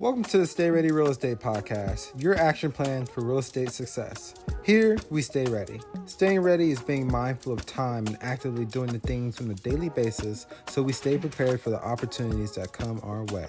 Welcome to the Stay Ready Real Estate Podcast, your action plan for real estate success. Here, we stay ready. Staying ready is being mindful of time and actively doing the things on a daily basis so we stay prepared for the opportunities that come our way.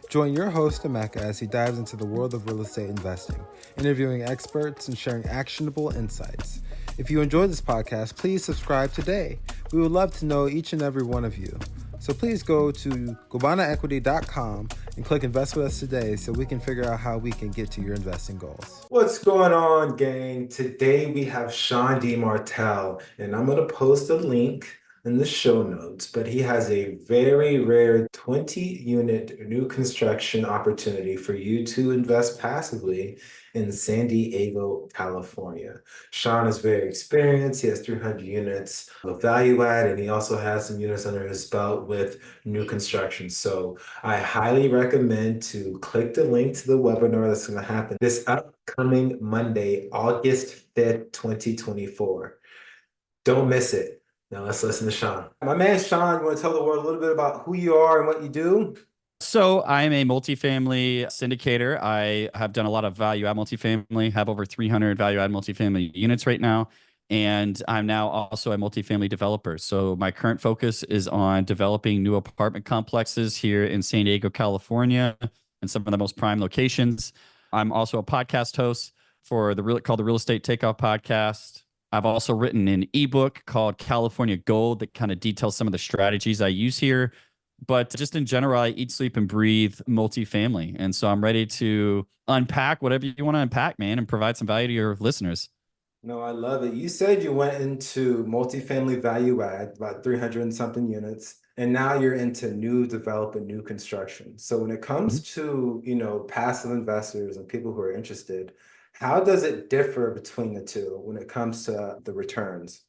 Join your host, Emeka, as he dives into the world of real estate investing, interviewing experts and sharing actionable insights. If you enjoyed this podcast, please subscribe today. We would love to know each and every one of you. So please go to OgbonaEquity.com and click Invest with us today so we can figure out how we can get to your investing goals. What's going on, gang? Today we have Shawn DiMartile, and I'm going to post a link in the show notes, but he has a very rare 20-unit new construction opportunity for you to invest passively in San Diego, California. Shawn is very experienced. He has 300 units of value add, and he also has some units under his belt with new construction. So I highly recommend to click the link to the webinar that's going to happen this upcoming Monday, August 5th, 2024. Don't miss it. Now let's listen to Shawn. My man Shawn, you want to tell the world a little bit about who you are and what you do? So I'm a multifamily syndicator. I have done a lot of value add multifamily, have over 300 value add multifamily units right now. And I'm now also a multifamily developer. So my current focus is on developing new apartment complexes here in San Diego, California, and some of the most prime locations. I'm also a podcast host for called the Real Estate Takeoff Podcast. I've also written an ebook called California Gold that kind of details some of the strategies I use here. But just in general, I eat, sleep, and breathe multifamily. And so I'm ready to unpack whatever you want to unpack, man, and provide some value to your listeners. No, I love it. You said you went into multifamily value add, about 300 and something units, and now you're into new development, new construction. So when it comes to, passive investors and people who are interested, how does it differ between the two when it comes to the returns?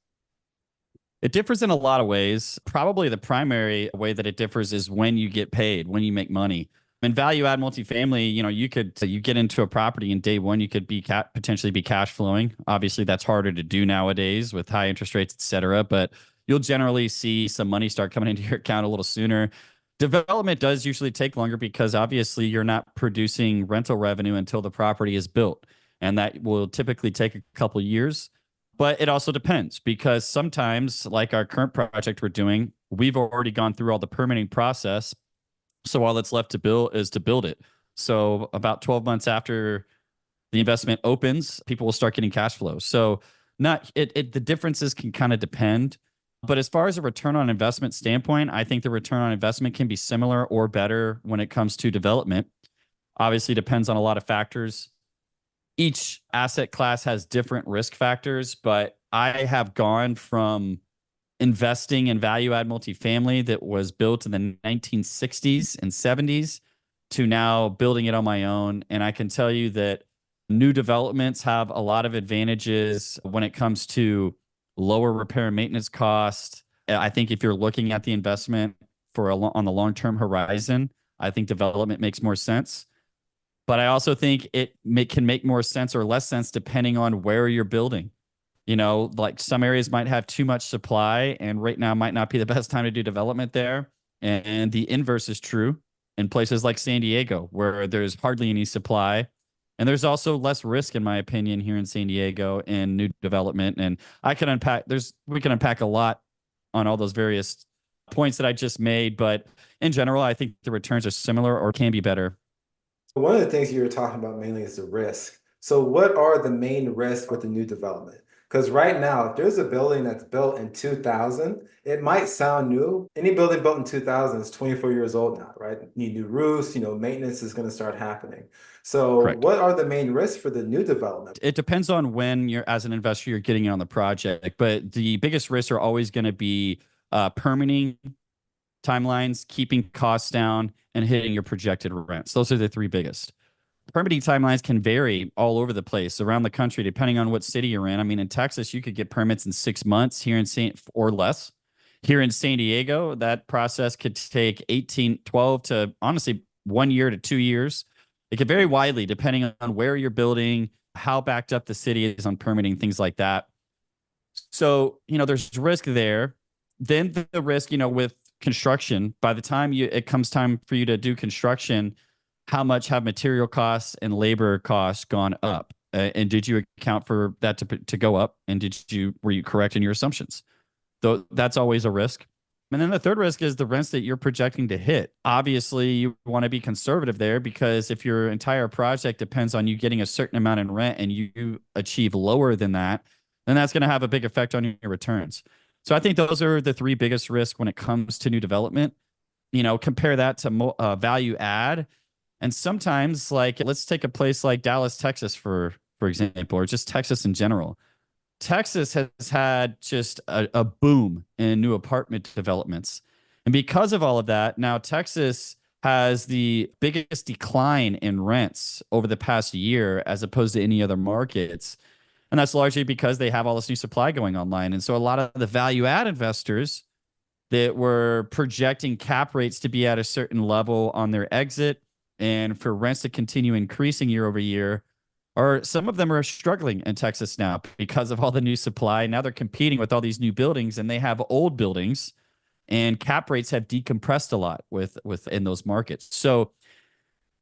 It differs in a lot of ways. Probably the primary way that it differs is when you get paid, when you make money. In value add multifamily, you get into a property and day one, you could be potentially be cash flowing. Obviously, that's harder to do nowadays with high interest rates, et cetera. But you'll generally see some money start coming into your account a little sooner. Development does usually take longer because obviously you're not producing rental revenue until the property is built. And that will typically take a couple years. But it also depends because sometimes, like our current project we're doing, we've already gone through all the permitting process. So all that's left to build is to build it. So about 12 months after the investment opens, people will start getting cash flow. So the differences can kind of depend. But as far as a return on investment standpoint, I think the return on investment can be similar or better when it comes to development. Obviously, depends on a lot of factors. Each asset class has different risk factors, but I have gone from investing in value add multifamily that was built in the 1960s and 70s to now building it on my own. And I can tell you that new developments have a lot of advantages when it comes to lower repair and maintenance costs. I think if you're looking at the investment on the long-term horizon, I think development makes more sense. But I also think can make more sense or less sense depending on where you're building. Like some areas might have too much supply, and right now might not be the best time to do development there. And the inverse is true in places like San Diego, where there's hardly any supply. And there's also less risk, in my opinion, here in San Diego in new development. And we can unpack a lot on all those various points that I just made. But in general, I think the returns are similar or can be better. One of the things you were talking about mainly is the risk. So what are the main risks with the new development? Because right now, if there's a building that's built in 2000, it might sound new. Any building built in 2000 is 24 years old now, right? Need new roofs, maintenance is going to start happening. So Correct. What are the main risks for the new development? It depends on when as an investor, you're getting in on the project. But the biggest risks are always going to be permitting, timelines, keeping costs down, and hitting your projected rents. Those are the three biggest. Permitting timelines can vary all over the place around the country, depending on what city you're in. I mean, in Texas, you could get permits in 6 months or less. Here in San Diego, that process could take 12 to honestly 1 year to 2 years. It could vary widely depending on where you're building, how backed up the city is on permitting, things like that. So, there's risk there. Then the risk, with construction, by the time it comes time for you to do construction, how much have material costs and labor costs gone up? And did you account for that to go up? And were you correct in your assumptions? Though that's always a risk. And then the third risk is the rents that you're projecting to hit. Obviously, you want to be conservative there, because if your entire project depends on you getting a certain amount in rent and you achieve lower than that, then that's going to have a big effect on your returns. So I think those are the three biggest risks when it comes to new development. Compare that to value add. And sometimes, like, let's take a place like Dallas, Texas, for example, or just Texas in general. Texas has had just a boom in new apartment developments. And because of all of that, now Texas has the biggest decline in rents over the past year as opposed to any other markets. And that's largely because they have all this new supply going online. And so a lot of the value add investors that were projecting cap rates to be at a certain level on their exit and for rents to continue increasing year over year, or some of them are struggling in Texas now because of all the new supply. Now they're competing with all these new buildings, and they have old buildings, and cap rates have decompressed a lot within those markets. So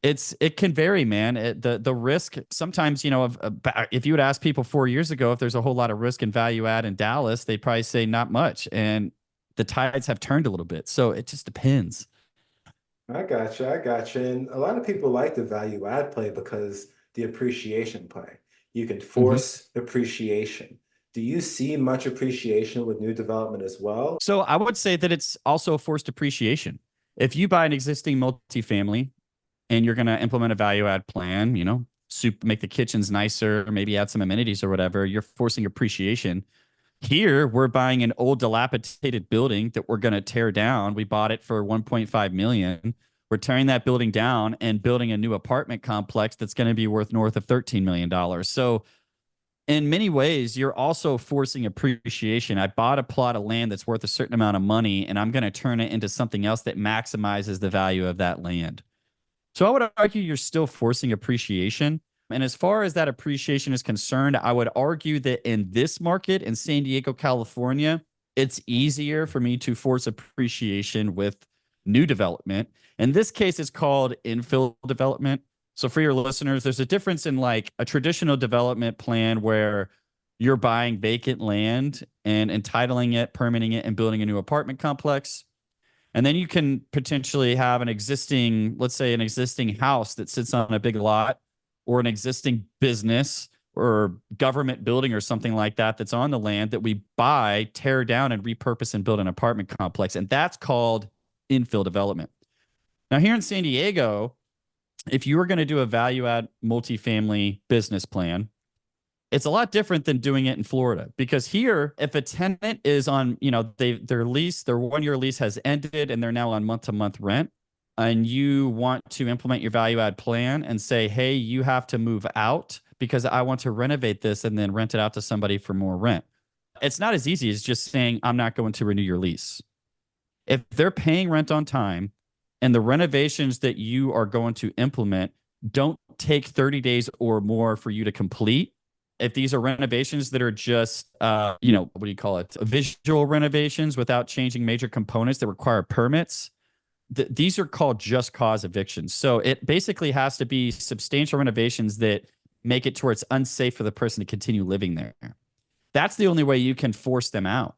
it can vary, man. The risk sometimes, if you would ask people 4 years ago if there's a whole lot of risk and value add in Dallas, they'd probably say not much. And the tides have turned a little bit. So it just depends. I gotcha. I gotcha. And a lot of people like the value add play because the appreciation play. You can Mhm. force appreciation. Do you see much appreciation with new development as well? So I would say that it's also a forced appreciation. If you buy an existing multifamily and you're going to implement a value add plan, make the kitchens nicer, maybe add some amenities or whatever, you're forcing appreciation. Here, we're buying an old dilapidated building that we're going to tear down. We bought it for 1.5 million. We're tearing that building down and building a new apartment complex that's going to be worth north of $13 million. So in many ways, you're also forcing appreciation. I bought a plot of land that's worth a certain amount of money, and I'm going to turn it into something else that maximizes the value of that land. So I would argue you're still forcing appreciation. And as far as that appreciation is concerned, I would argue that in this market in San Diego, California, it's easier for me to force appreciation with new development. In this case, it's called infill development. So for your listeners, there's a difference in like a traditional development plan where you're buying vacant land and entitling it, permitting it, and building a new apartment complex. And then you can potentially have let's say an existing house that sits on a big lot, or an existing business or government building or something like that that's on the land that we buy, tear down, and repurpose and build an apartment complex. And that's called infill development. Now, here in San Diego, if you were going to do a value add multifamily business plan, it's a lot different than doing it in Florida, because here, if a tenant is on, their 1 year lease has ended and they're now on month-to-month rent, and you want to implement your value add plan and say, hey, you have to move out because I want to renovate this and then rent it out to somebody for more rent. It's not as easy as just saying, I'm not going to renew your lease. If they're paying rent on time and the renovations that you are going to implement don't take 30 days or more for you to complete, if these are renovations that are just, what do you call it? Visual renovations without changing major components that require permits, these are called just cause evictions. So it basically has to be substantial renovations that make it to where it's unsafe for the person to continue living there. That's the only way you can force them out.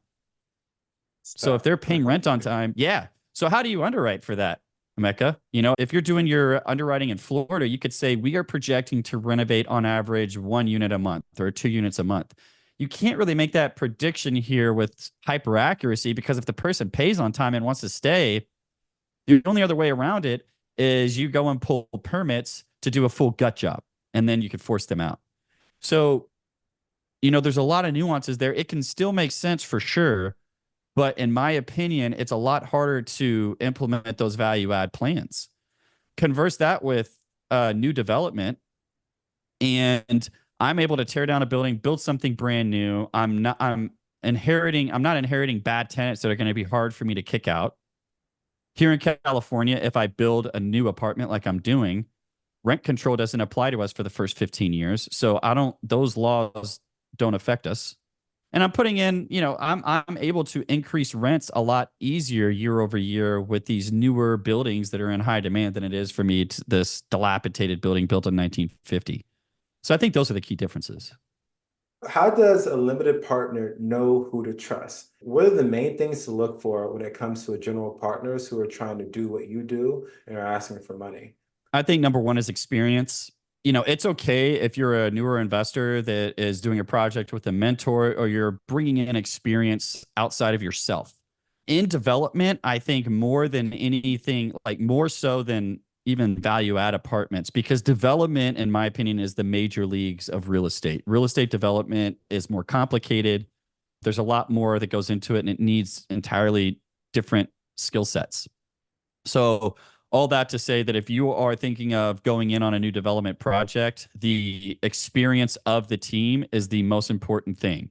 So if they're paying rent on time, yeah. So how do you underwrite for that, Emeka? If you're doing your underwriting in Florida, you could say we are projecting to renovate on average 1 unit a month or 2 units a month. You can't really make that prediction here with hyper accuracy, because if the person pays on time and wants to stay, the only other way around it is you go and pull permits to do a full gut job, and then you could force them out. So, there's a lot of nuances there. It can still make sense for sure, but in my opinion, it's a lot harder to implement those value add plans. Converse that with new development, and I'm able to tear down a building, build something brand new. I'm not inheriting bad tenants that are going to be hard for me to kick out. Here in California, if I build a new apartment like I'm doing, rent control doesn't apply to us for the first 15 years. So those laws don't affect us. And I'm putting in, I'm able to increase rents a lot easier year over year with these newer buildings that are in high demand than it is for me to this dilapidated building built in 1950. So I think those are the key differences. How does a limited partner know who to trust? What are the main things to look for when it comes to a general partners who are trying to do what you do and are asking for money? I think number one is experience. It's okay if you're a newer investor that is doing a project with a mentor or you're bringing in experience outside of yourself. In development, I think more than anything, like more so than even value add apartments, because development, in my opinion, is the major leagues of real estate. Real estate development is more complicated. There's a lot more that goes into it, and it needs entirely different skill sets. So, all that to say that if you are thinking of going in on a new development project, the experience of the team is the most important thing.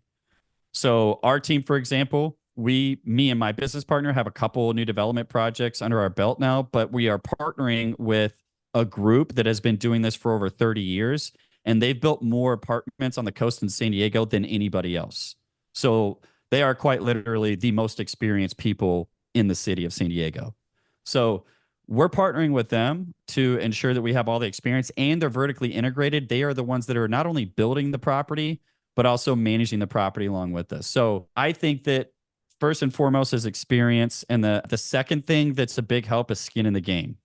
So our team, for example, me and my business partner have a couple new development projects under our belt now, but we are partnering with a group that has been doing this for over 30 years, and they've built more apartments on the coast in San Diego than anybody else. So they are quite literally the most experienced people in the city of San Diego. So we're partnering with them to ensure that we have all the experience and they're vertically integrated. They are the ones that are not only building the property, but also managing the property along with us. So I think that first and foremost is experience. And the second thing that's a big help is skin in the game.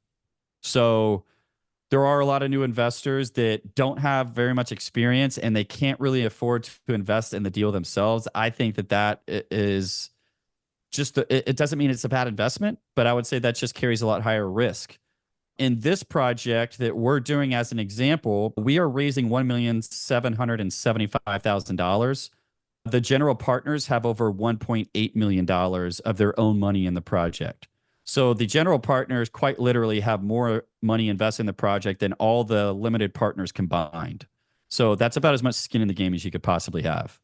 So there are a lot of new investors that don't have very much experience and they can't really afford to invest in the deal themselves. I think that is just it doesn't mean it's a bad investment, but I would say that just carries a lot higher risk. In this project that we're doing as an example, we are raising $1,775,000. The general partners have over $1.8 million of their own money in the project. So the general partners quite literally have more money invested in the project than all the limited partners combined. So that's about as much skin in the game as you could possibly have.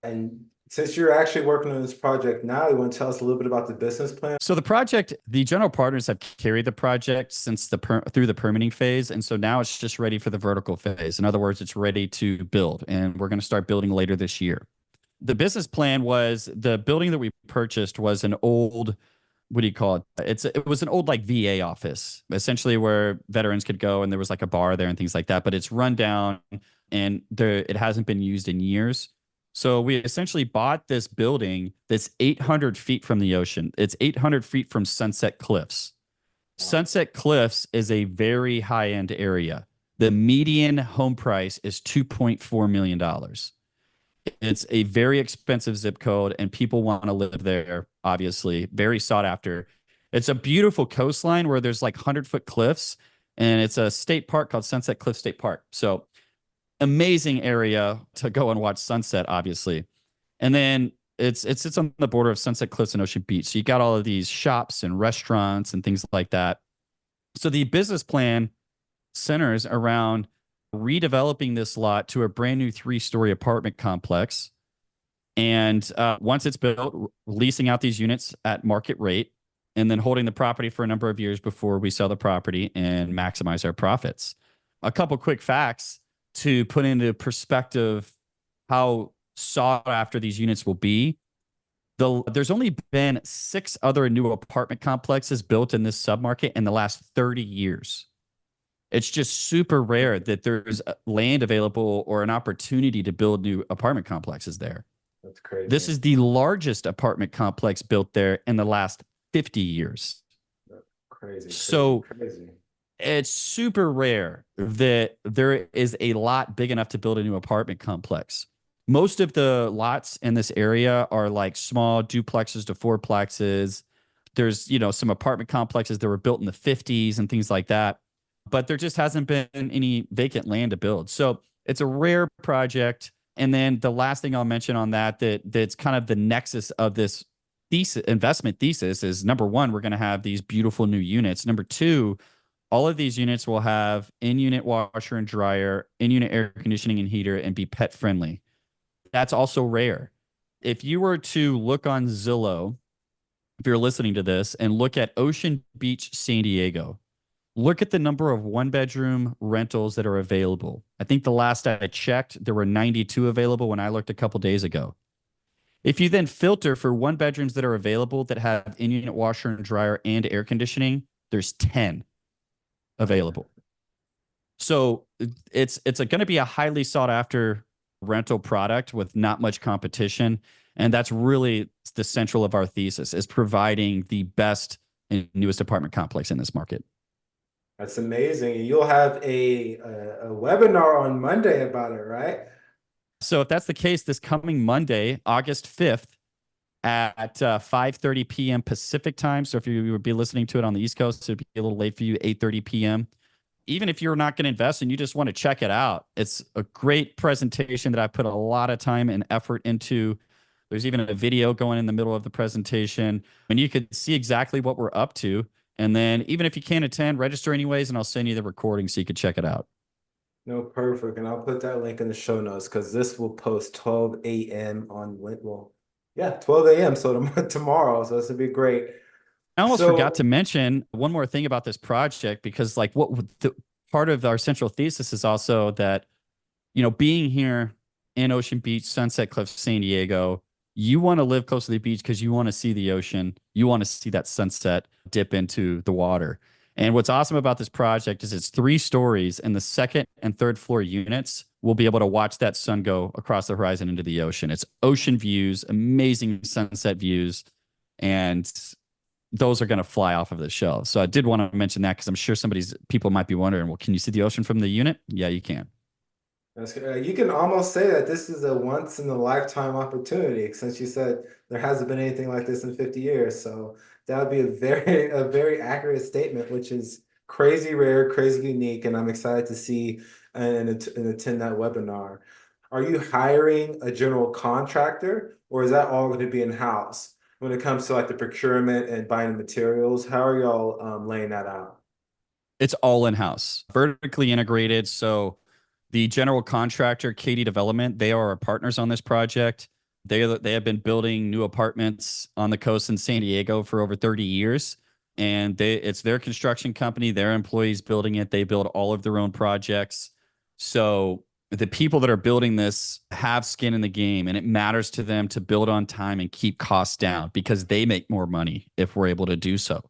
And since you're actually working on this project now, you want to tell us a little bit about the business plan? So the project, the general partners have carried the project since through the permitting phase, and so now it's just ready for the vertical phase. In other words, it's ready to build, and we're going to start building later this year. The business plan was the building that we purchased was an old, what do you call it? It was an old like VA office, essentially where veterans could go, and there was like a bar there and things like that. But it's run down, and it hasn't been used in years. So we essentially bought this building that's 800 feet from the ocean. It's 800 feet from Sunset Cliffs. Sunset Cliffs is a very high-end area. The median home price is $2.4 million. It's a very expensive zip code, and people want to live there, obviously. Very sought after. It's a beautiful coastline where there's like 100-foot cliffs, and it's a state park called Sunset Cliff State Park. So amazing area to go and watch sunset, obviously. And then it sits on the border of Sunset Cliffs and Ocean Beach. So you got all of these shops and restaurants and things like that. So the business plan centers around redeveloping this lot to a brand new 3-story apartment complex. And once it's built, leasing out these units at market rate, and then holding the property for a number of years before we sell the property and maximize our profits. A couple quick facts to put into perspective how sought after these units will be. There's only been 6 other new apartment complexes built in this submarket in the last 30 years. It's just super rare that there's land available or an opportunity to build new apartment complexes there. That's crazy. This is the largest apartment complex built there in the last 50 years. Crazy. So crazy. It's super rare that there is a lot big enough to build a new apartment complex. Most of the lots in this area are like small duplexes to fourplexes. There's, some apartment complexes that were built in the 50s and things like that, but there just hasn't been any vacant land to build. So it's a rare project. And then the last thing I'll mention on that's kind of the nexus of this investment thesis is, number one, we're going to have these beautiful new units. Number two, all of these units will have in-unit washer and dryer, in-unit air conditioning and heater, and be pet friendly. That's also rare. If you were to look on Zillow, if you're listening to this, and look at Ocean Beach, San Diego, look at the number of 1-bedroom rentals that are available. I think the last I checked, there were 92 available when I looked a couple days ago. If you then filter for one bedrooms that are available that have in-unit washer and dryer and air conditioning, there's 10 available. So it's going to be a highly sought after rental product with not much competition. And that's really the central of our thesis, is providing the best and newest apartment complex in this market. That's amazing. You'll have a webinar on Monday about it, right? So if that's the case, this coming Monday, August 5th at 5:30 p.m. Pacific time. So if you would be listening to it on the East Coast, it'd be a little late for you, 8:30 p.m. Even if you're not going to invest and you just want to check it out, it's a great presentation that I put a lot of time and effort into. There's even a video going in the middle of the presentation, and you could see exactly what we're up to. And then even if you can't attend, register anyways, and I'll send you the recording so you could check it out. No, perfect. And I'll put that link in the show notes because this will post 12 a.m. on, well, yeah, 12 a.m. So tomorrow. So this would be great. I almost forgot to mention one more thing about this project, because like part of our central thesis is also that, being here in Ocean Beach, Sunset Cliffs, San Diego, you want to live close to the beach because you want to see the ocean. You want to see that sunset dip into the water. And what's awesome about this project is it's 3 stories, and the second and third floor units will be able to watch that sun go across the horizon into the ocean. It's ocean views, amazing sunset views, and those are going to fly off of the show. So I did want to mention that because I'm sure people might be wondering, well, can you see the ocean from the unit? Yeah, you can. You can almost say that this is a once in a lifetime opportunity, since you said there hasn't been anything like this in 50 years. So that would be a very accurate statement, which is crazy rare, crazy unique, and I'm excited to see and attend that webinar. Are you hiring a general contractor, or is that all going to be in-house? When it comes to like the procurement and buying materials, how are y'all laying that out? It's all in-house, vertically integrated. So the general contractor, Katie Development, they are our partners on this project. They have been building new apartments on the coast in San Diego for over 30 years. And it's their construction company, their employees building it. They build all of their own projects. So the people that are building this have skin in the game, and it matters to them to build on time and keep costs down because they make more money if we're able to do so.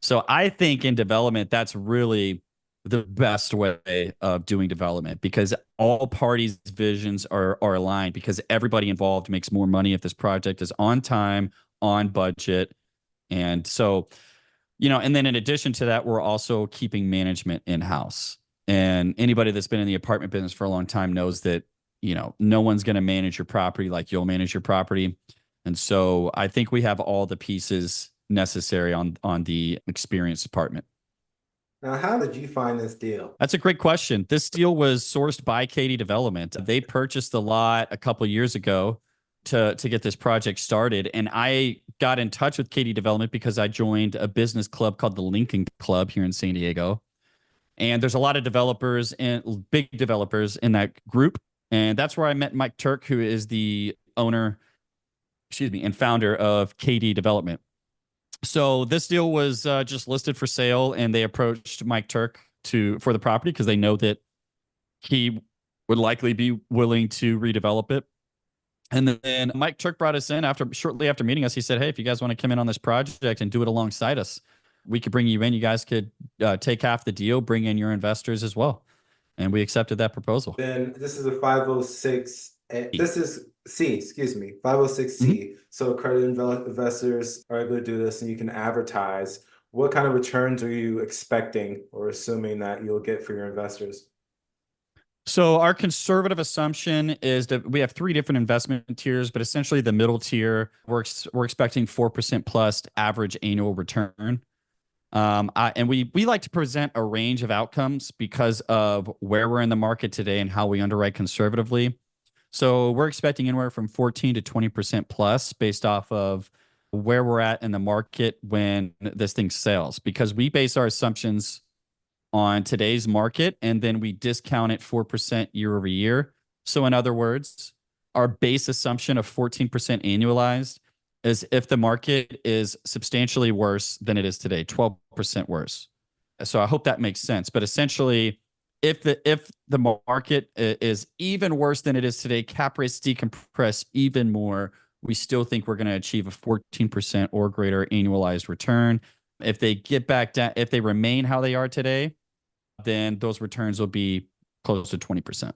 So I think in development, that's really the best way of doing development, because all parties' visions are aligned, because everybody involved makes more money if this project is on time, on budget. And so, and then in addition to that, we're also keeping management in-house. And anybody that's been in the apartment business for a long time knows that, no one's going to manage your property like you'll manage your property. And so I think we have all the pieces necessary on the experienced department. Now, how did you find this deal? That's a great question. This deal was sourced by Katie Development. They purchased the lot a couple years ago to get this project started. And I got in touch with Katie Development because I joined a business club called the Lincoln Club here in San Diego. And there's a lot of developers and big developers in that group. And that's where I met Mike Turk, who is the owner, and founder of KD Development. So this deal was just listed for sale, and they approached Mike Turk for the property because they know that he would likely be willing to redevelop it. And then Mike Turk brought us in shortly after meeting us. He said, "Hey, if you guys want to come in on this project and do it alongside us, we could bring you in. You guys could take half the deal, bring in your investors as well." And we accepted that proposal. Then this is a 506. This is C, excuse me, 506C. So accredited investors are able to do this, and you can advertise. What kind of returns are you expecting or assuming that you'll get for your investors? So our conservative assumption is that we have 3 different investment tiers, but essentially the middle tier, we're expecting 4% plus average annual return. And we like to present a range of outcomes because of where we're in the market today and how we underwrite conservatively. So we're expecting anywhere from 14 to 20% plus based off of where we're at in the market when this thing sells, because we base our assumptions on today's market and then we discount it 4% year over year. So in other words, our base assumption of 14% annualized is if the market is substantially worse than it is today, 12% worse. So I hope that makes sense. But essentially, if the market is even worse than it is today, cap rates decompress even more, we still think we're going to achieve a 14% or greater annualized return. If they get back down, if they remain how they are today, then those returns will be close to 20%.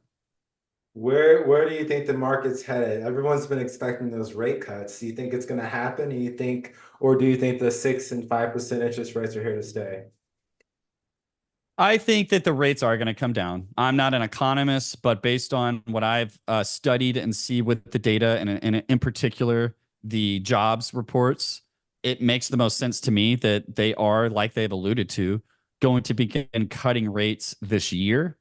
Where do you think the market's headed? Everyone's been expecting those rate cuts. Do you think it's going to happen? Do you think the 6 and 5% interest rates are here to stay? I think that the rates are going to come down. I'm not an economist, but based on what I've studied and see with the data, and in particular the jobs reports, it makes the most sense to me that they are, like they've alluded to, going to begin cutting rates this year.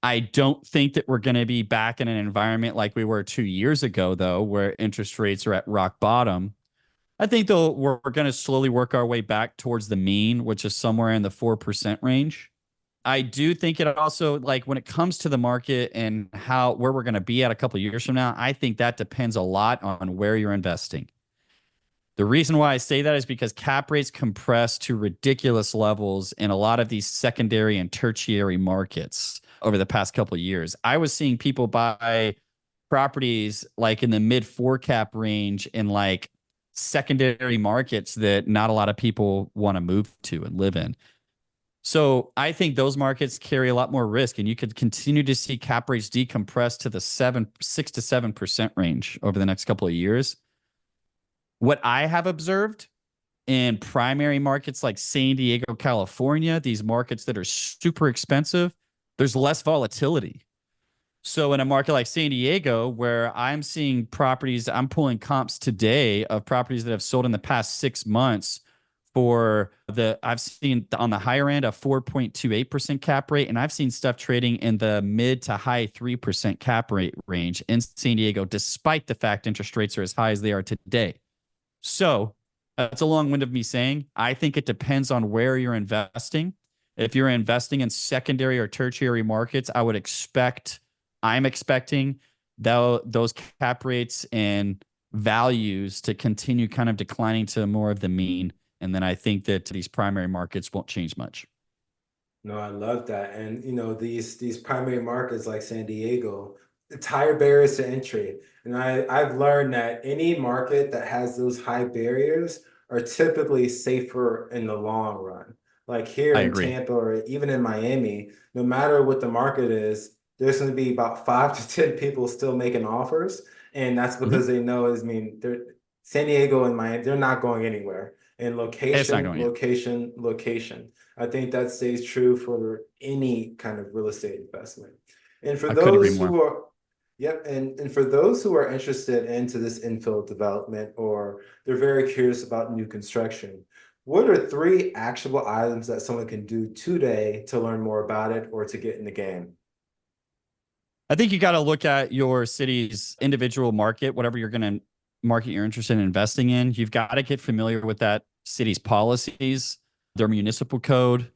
I don't think that we're going to be back in an environment like we were 2 years ago, though, where interest rates are at rock bottom. I think though we're going to slowly work our way back towards the mean, which is somewhere in the 4% range. I do think it also, like, when it comes to the market and where we're going to be at a couple of years from now, I think that depends a lot on where you're investing. The reason why I say that is because cap rates compress to ridiculous levels in a lot of these secondary and tertiary markets over the past couple of years. I was seeing people buy properties like in the mid 4 cap range in like secondary markets that not a lot of people want to move to and live in. So I think those markets carry a lot more risk, and you could continue to see cap rates decompress to the 6 to 7% range over the next couple of years. What I have observed in primary markets like San Diego, California, these markets that are super expensive, there's less volatility. So in a market like San Diego, where I'm seeing properties, I'm pulling comps today of properties that have sold in the past 6 months I've seen on the higher end a 4.28% cap rate, and I've seen stuff trading in the mid to high 3% cap rate range in San Diego, despite the fact interest rates are as high as they are today. So that's a long wind of me saying, I think it depends on where you're investing. If you're investing in secondary or tertiary markets, I'm expecting those cap rates and values to continue kind of declining to more of the mean. And then I think that these primary markets won't change much. No, I love that. And these primary markets like San Diego, it's higher barriers to entry. And I've learned that any market that has those high barriers are typically safer in the long run. Like here I in agree. Tampa or even in Miami, no matter what the market is, there's going to be about 5 to 10 people still making offers. And that's Mhm. because they know, San Diego and Miami, they're not going anywhere. And It's not location, going yet. location, location. I think that stays true for any kind of real estate investment. And for I couldn't agree those more. who are, yep, and for those who are interested into this infill development, or they're very curious about new construction, what are 3 actionable items that someone can do today to learn more about it or to get in the game? I think you got to look at your city's individual market, whatever you're going to market you're interested in investing in. You've got to get familiar with that city's policies, their municipal code,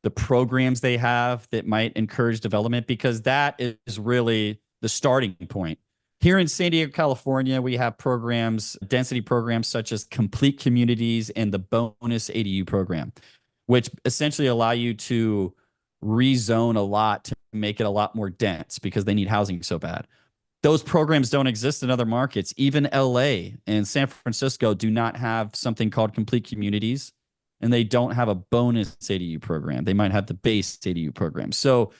the programs they have that might encourage development, because that is really the starting point. Here in San Diego, California, we have programs, density programs such as complete communities and the bonus ADU program, which essentially allow you to rezone a lot to make it a lot more dense because they need housing so bad. Those programs don't exist in other markets. Even LA and San Francisco do not have something called complete communities, and they don't have a bonus ADU program. They might have the base ADU program. So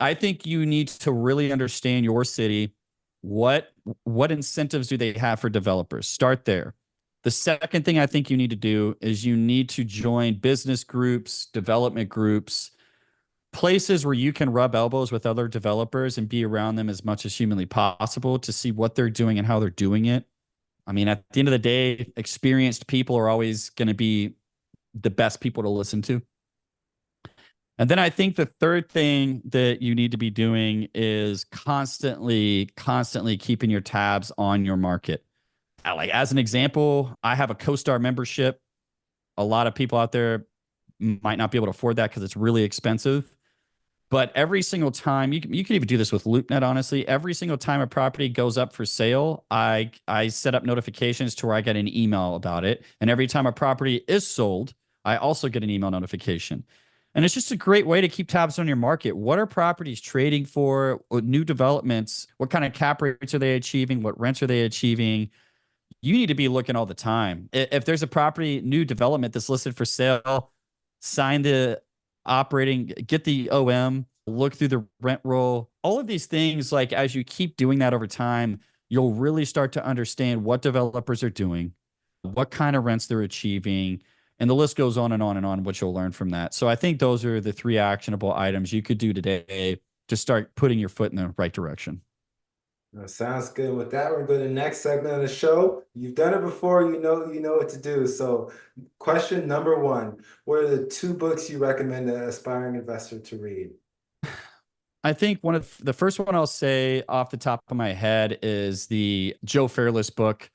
I think you need to really understand your city. What incentives do they have for developers? Start there. The second thing I think you need to do is you need to join business groups, development groups, places where you can rub elbows with other developers and be around them as much as humanly possible to see what they're doing and how they're doing it. I mean, at the end of the day, experienced people are always going to be the best people to listen to. And then I think the third thing that you need to be doing is constantly keeping your tabs on your market. Like, as an example, I have a CoStar membership. A lot of people out there might not be able to afford that because it's really expensive. But every single time, you can even do this with LoopNet, honestly. Every single time a property goes up for sale, I set up notifications to where I get an email about it. And every time a property is sold, I also get an email notification. And it's just a great way to keep tabs on your market. What are properties trading for? What new developments? What kind of cap rates are they achieving? What rents are they achieving? you need to be looking all the time. If there's a property, new development that's listed for sale, sign the operating, get the OM, look through the rent roll, all of these things. Like as you keep doing that over time, you'll really start to understand what developers are doing, what kind of rents they're achieving, and the list goes on and on and on, what you'll learn from that. So I think those are the three actionable items you could do today to start putting your foot in the right direction. Sounds good. With that, we're going to the next segment of the show. You've done it before, you know what to do. So, question number one, what are the two books you recommend an aspiring investor to read? I think one of the first one I'll say off the top of my head is the Joe Fairless book.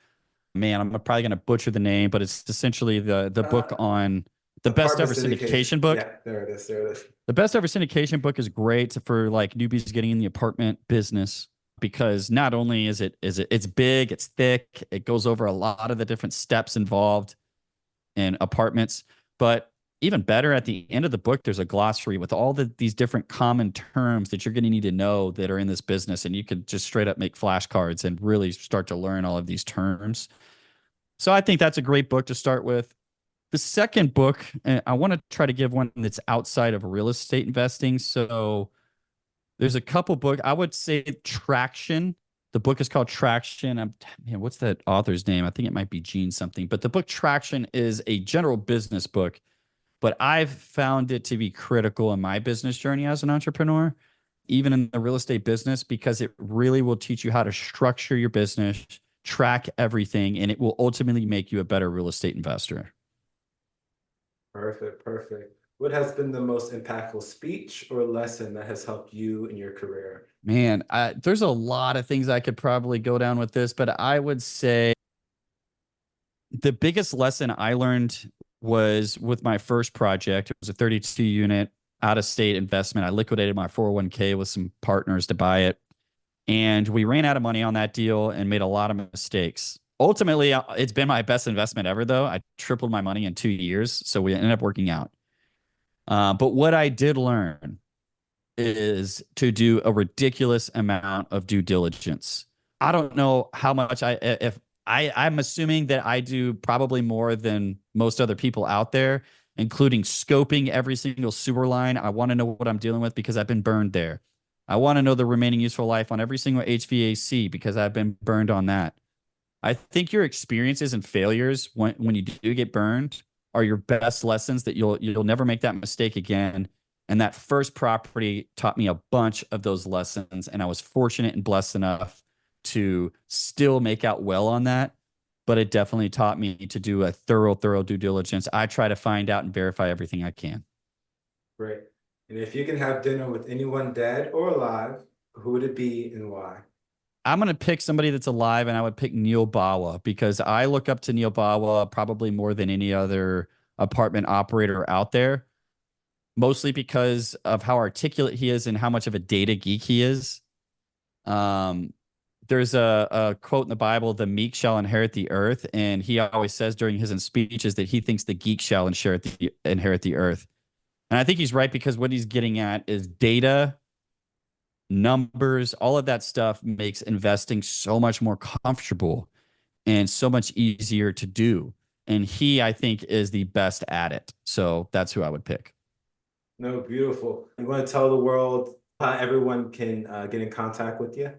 Man, I'm probably going to butcher the name, but it's essentially the book on the best ever syndication book. Yeah, there it is. There it is. The best ever syndication book is great for like newbies getting in the apartment business, because not only it's big, it's thick, it goes over a lot of the different steps involved in apartments, but even better, at the end of the book, there's a glossary with all these different common terms that you're going to need to know that are in this business. And you could just straight up make flashcards and really start to learn all of these terms. So I think that's a great book to start with. The second book, I want to try to give one that's outside of real estate investing. So there's a couple books. I would say Traction. The book is called Traction. Man, what's that author's name? I think it might be Gene something. But the book Traction is a general business book, but I've found it to be critical in my business journey as an entrepreneur, even in the real estate business, because it really will teach you how to structure your business, track everything, and it will ultimately make you a better real estate investor. Perfect, perfect. What has been the most impactful speech or lesson that has helped you in your career? Man, there's a lot of things I could probably go down with this, but I would say the biggest lesson I learned was with my first project. It was a 32 unit out of state investment. I liquidated my 401k with some partners to buy it. And we ran out of money on that deal and made a lot of mistakes. Ultimately, it's been my best investment ever, though. I tripled my money in 2 years. So we ended up working out. But what I did learn is to do a ridiculous amount of due diligence. I don't know how much I'm assuming that I do probably more than most other people out there, including scoping every single sewer line. I want to know what I'm dealing with because I've been burned there. I want to know the remaining useful life on every single HVAC because I've been burned on that. I think your experiences and failures when you do get burned are your best lessons, that you'll never make that mistake again. And that first property taught me a bunch of those lessons, and I was fortunate and blessed enough to still make out well on that. But it definitely taught me to do a thorough due diligence. I try to find out and verify everything I can. Great. And if you can have dinner with anyone dead or alive, who would it be and why? I'm going to pick somebody that's alive, and I would pick Neil Bawa, because I look up to Neil Bawa probably more than any other apartment operator out there, mostly because of how articulate he is and how much of a data geek he is. There's a quote in the Bible, the meek shall inherit the earth. And he always says during his speeches that he thinks the geek shall inherit the earth. And I think he's right, because what he's getting at is data, numbers, all of that stuff makes investing so much more comfortable and so much easier to do. And he, I think, is the best at it. So that's who I would pick. No, beautiful. You want to tell the world how everyone can get in contact with you?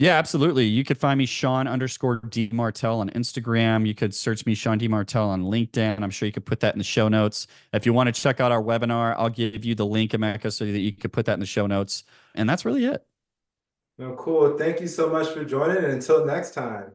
Yeah, absolutely. You could find me Shawn_DiMartile on Instagram. You could search me Shawn DiMartile on LinkedIn. I'm sure you could put that in the show notes. If you want to check out our webinar, I'll give you the link, Emeka, so that you could put that in the show notes. And that's really it. No, cool. Thank you so much for joining, and until next time.